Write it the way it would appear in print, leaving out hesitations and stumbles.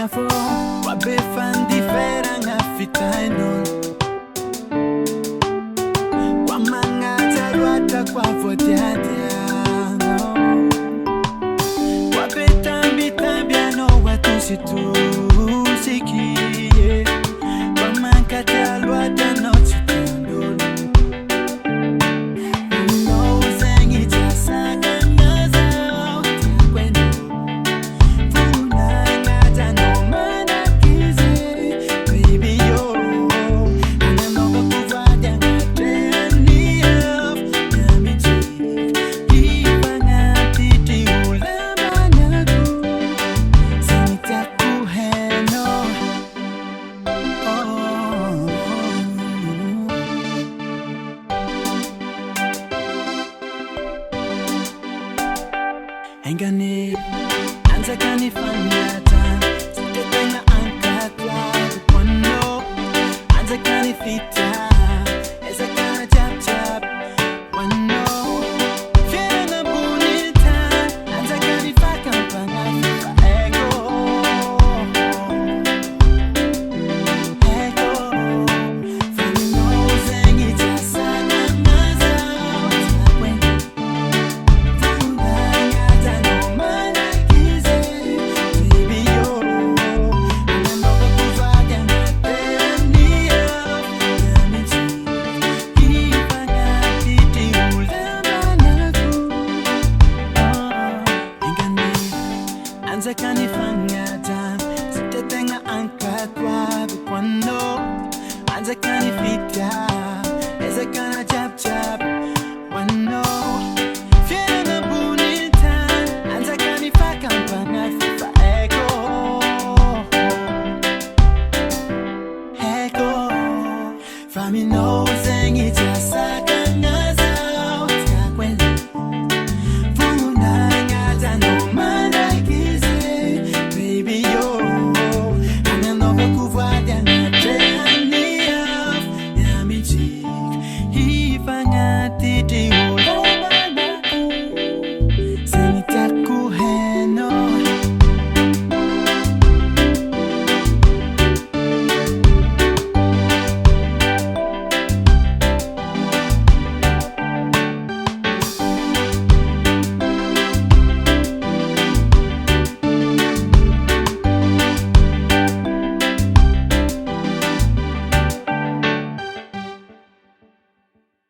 fo wabe fan difera nga fitai non kwa manga tarwata kwa fotiatia no wabe tambi no watu situ siki kwa manga tarwata no situ no sengi tasaka naza kwendo funa ngata no mana kize baby yo ananoga kuvada ngateni of yamiti ipanga titi ulamban'akoho sinitakuheno Engane anza kanifanyata sitena ankatwa kwano anza kanifita eza kana chap chap kwano fiena bonita anza kanifaka mpanga ego famino zengi tasana naza kwendo Anza kanifanyata sitetenga ankatwa kwano anza kanifita eza kana chap chap kwano fiena bonita anza kanifaka mpanga fifa ego famino